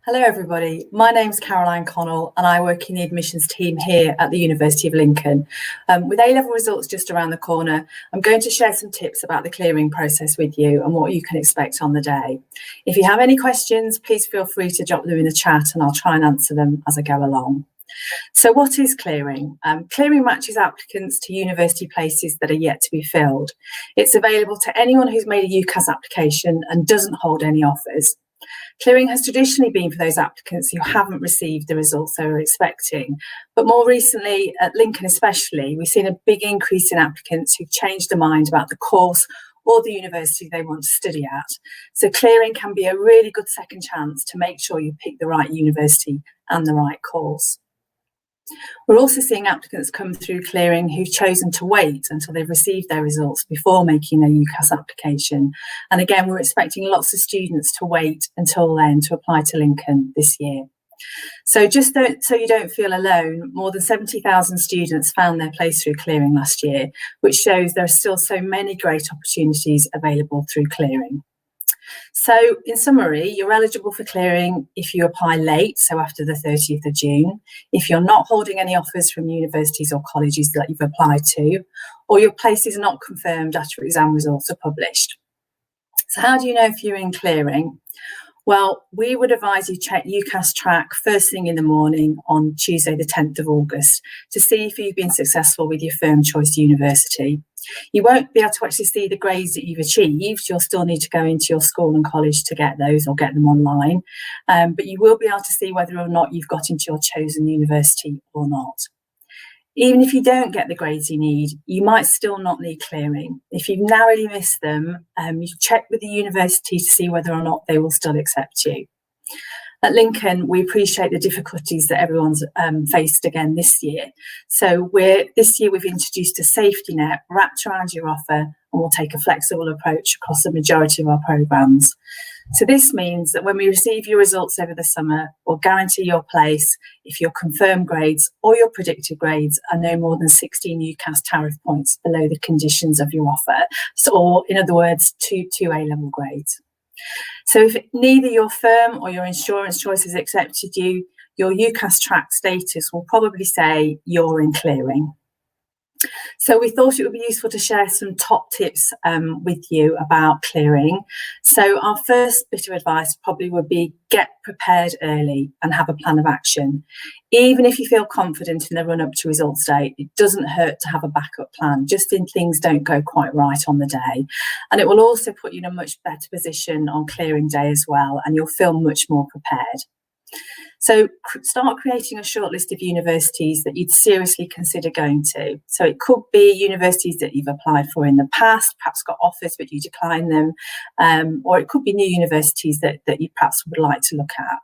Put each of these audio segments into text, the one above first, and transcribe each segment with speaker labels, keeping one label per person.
Speaker 1: Hello everybody, my name's Connell and I work in the admissions team here at the University of Lincoln. With A-level results just around the corner, I'm going to share some tips about the clearing process with you and what you can expect on the day. If you have any questions, please feel free to drop them in the chat and I'll try and answer them as I go along. So what is clearing? Clearing matches applicants to university places that are yet to be filled. It's available to anyone who's made a UCAS application and doesn't hold any offers. Clearing has traditionally been for those applicants who haven't received the results they were expecting. But more recently, at Lincoln especially, we've seen a big increase in applicants who've changed their mind about the course or the university they want to study at. So clearing can be a really good second chance to make sure you pick the right university and the right course. We're also seeing applicants come through clearing who've chosen to wait until they've received their results before making their UCAS application. And again, we're expecting lots of students to wait until then to apply to Lincoln this year. So so you don't feel alone, more than 70,000 students found their place through clearing last year, which shows there are still so many great opportunities available through clearing. So in summary, you're eligible for clearing if you apply late, so after the 30th of June, if you're not holding any offers from universities or colleges that you've applied to, or your place is not confirmed after exam results are published. So how do you know if you're in clearing? Well, we would advise you check UCAS track first thing in the morning on Tuesday the 10th of August to see if you've been successful with your firm choice university. You won't be able to actually see the grades that you've achieved. You'll still need to go into your school and college to get those or get them online. But you will be able to see whether or not you've got into your chosen university or not. Even if you don't get the grades you need, you might still not need clearing. If you've narrowly missed them, you check with the university to see whether or not they will still accept you. At Lincoln, we appreciate the difficulties that everyone's faced again this year. So this year we've introduced a safety net wrapped around your offer and we'll take a flexible approach across the majority of our programmes. So this means that when we receive your results over the summer, we'll guarantee your place if your confirmed grades or your predicted grades are no more than 16 UCAS tariff points below the conditions of your offer. So, or in other words, two A-level grades. So if neither your firm or your insurance choice has accepted you, your UCAS track status will probably say you're in clearing. So we thought it would be useful to share some top tips with you about clearing. So our first bit of advice probably would be get prepared early and have a plan of action. Even if you feel confident in the run up to results day, it doesn't hurt to have a backup plan, just in things don't go quite right on the day. And it will also put you in a much better position on clearing day as well, and you'll feel much more prepared. So start creating a short list of universities that you'd seriously consider going to. So it could be universities that you've applied for in the past, perhaps got offers but you decline them, or it could be new universities that you perhaps would like to look at.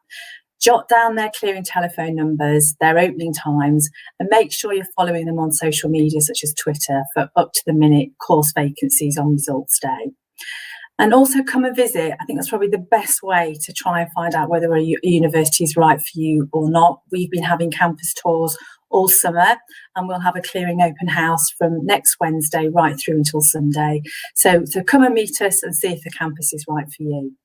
Speaker 1: Jot down their clearing telephone numbers, their opening times, and make sure you're following them on social media such as Twitter for up-to-the-minute course vacancies on results day. And also come and visit. I think that's probably the best way to try and find out whether a university is right for you or not. We've been having campus tours all summer and we'll have a clearing open house from next Wednesday right through until Sunday. So come and meet us and see if the campus is right for you.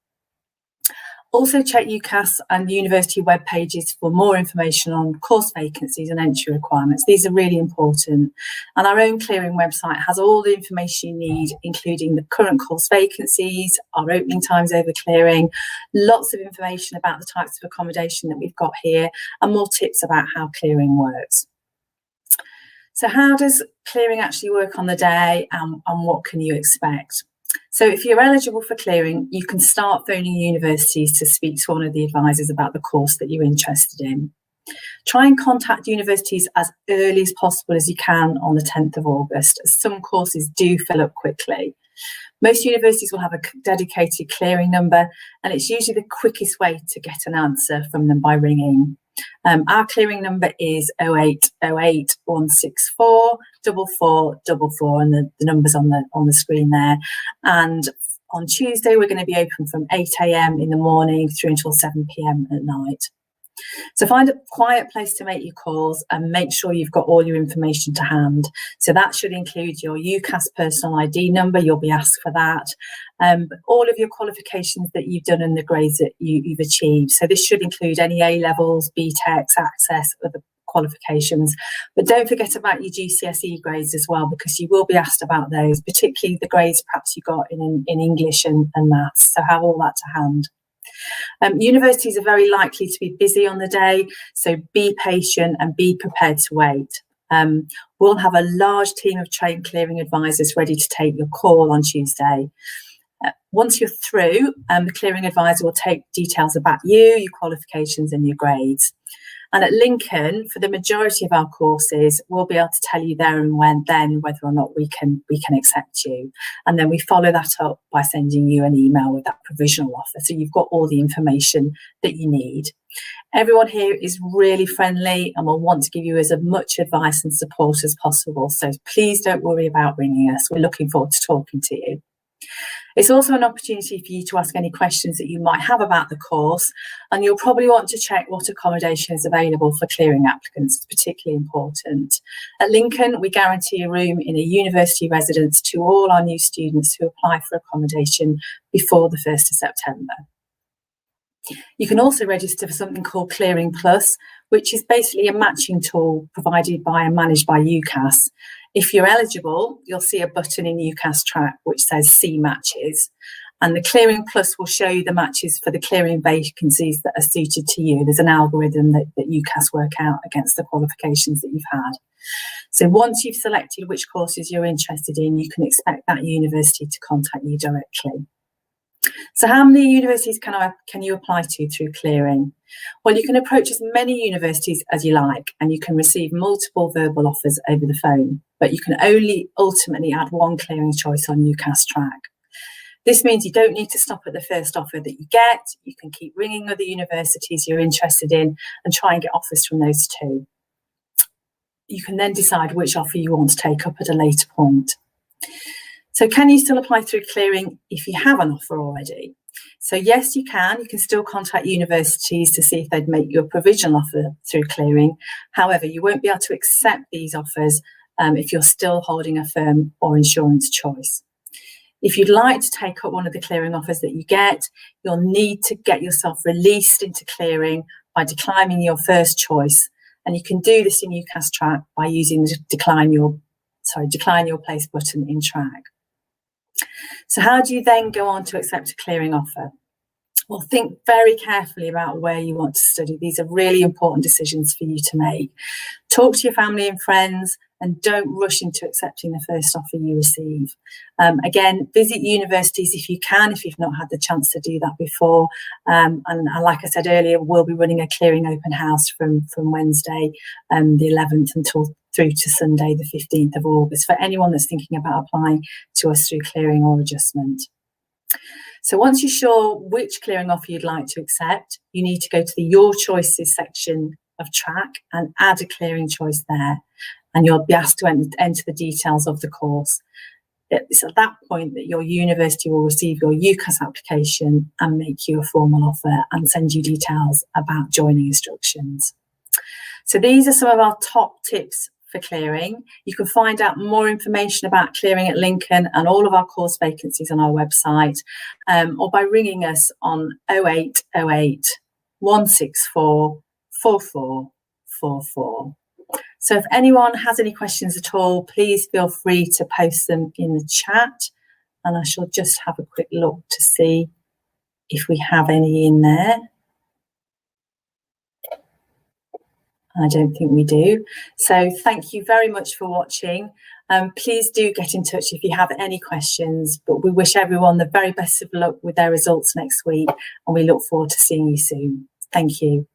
Speaker 1: Also check UCAS and the university web pages for more information on course vacancies and entry requirements. These are really important. And our own clearing website has all the information you need, including the current course vacancies, our opening times over clearing, lots of information about the types of accommodation that we've got here, and more tips about how clearing works. So how does clearing actually work on the day, and what can you expect? So if you're eligible for clearing, you can start phoning universities to speak to one of the advisors about the course that you're interested in. Try and contact universities as early as possible as you can on the 10th of August, as some courses do fill up quickly. Most universities will have a dedicated clearing number, and it's usually the quickest way to get an answer from them by ringing. Our clearing number is 0808 164 4444, and the number's on the screen there. And on Tuesday, we're going to be open from 8 AM in the morning through until 7 PM at night. So find a quiet place to make your calls and make sure you've got all your information to hand. So that should include your UCAS personal ID number, you'll be asked for that, all of your qualifications that you've done and the grades that you've achieved. So this should include any A-levels, BTECs, Access, other qualifications. But don't forget about your GCSE grades as well, because you will be asked about those, particularly the grades perhaps you got in English and maths. So have all that to hand. Universities are very likely to be busy on the day, so be patient and be prepared to wait. We'll have a large team of trained clearing advisors ready to take your call on Tuesday. Once you're through, the clearing advisor will take details about you, your qualifications and your grades. And at Lincoln, for the majority of our courses, we'll be able to tell you there and then whether or not we can accept you. And then we follow that up by sending you an email with that provisional offer. So you've got all the information that you need. Everyone here is really friendly and will want to give you as much advice and support as possible. So please don't worry about ringing us. We're looking forward to talking to you. It's also an opportunity for you to ask any questions that you might have about the course, and you'll probably want to check what accommodation is available for clearing applicants. It's particularly important. At Lincoln, we guarantee a room in a university residence to all our new students who apply for accommodation before the 1st of September. You can also register for something called Clearing Plus, which is basically a matching tool provided by and managed by UCAS. If you're eligible, you'll see a button in UCAS Track which says See Matches, and the Clearing Plus will show you the matches for the clearing vacancies that are suited to you. There's an algorithm that UCAS work out against the qualifications that you've had. So once you've selected which courses you're interested in, you can expect that university to contact you directly. So how many universities can you apply to through clearing? Well, you can approach as many universities as you like, and you can receive multiple verbal offers over the phone, but you can only ultimately add one clearing choice on UCAS Track. This means you don't need to stop at the first offer that you get. You can keep ringing other universities you're interested in and try and get offers from those too. You can then decide which offer you want to take up at a later point. So can you still apply through clearing if you have an offer already? So yes, you can. You can still contact universities to see if they'd make you a provisional offer through clearing. However, you won't be able to accept these offers if you're still holding a firm or insurance choice. If you'd like to take up one of the clearing offers that you get, you'll need to get yourself released into clearing by declining your first choice. And you can do this in UCAS Track by using the decline your place button in Track. So how do you then go on to accept a clearing offer? Well, think very carefully about where you want to study. These are really important decisions for you to make. Talk to your family and friends and don't rush into accepting the first offer you receive. Again, visit universities if you can, if you've not had the chance to do that before. And like I said earlier, we'll be running a clearing open house from Wednesday, the 11th through to Sunday, the 15th of August, for anyone that's thinking about applying to us through clearing or adjustment. So once you're sure which clearing offer you'd like to accept, you need to go to the Your Choices section of Track and add a clearing choice there. And you'll be asked to enter the details of the course. It's at that point that your university will receive your UCAS application and make you a formal offer and send you details about joining instructions. So these are some of our top tips for clearing. You can find out more information about clearing at Lincoln and all of our course vacancies on our website, or by ringing us on 0808 164 4444. So if anyone has any questions at all, please feel free to post them in the chat, and I shall just have a quick look to see if we have any in there. I don't think we do. So thank you very much for watching. Please do get in touch if you have any questions, but we wish everyone the very best of luck with their results next week, and we look forward to seeing you soon. Thank you.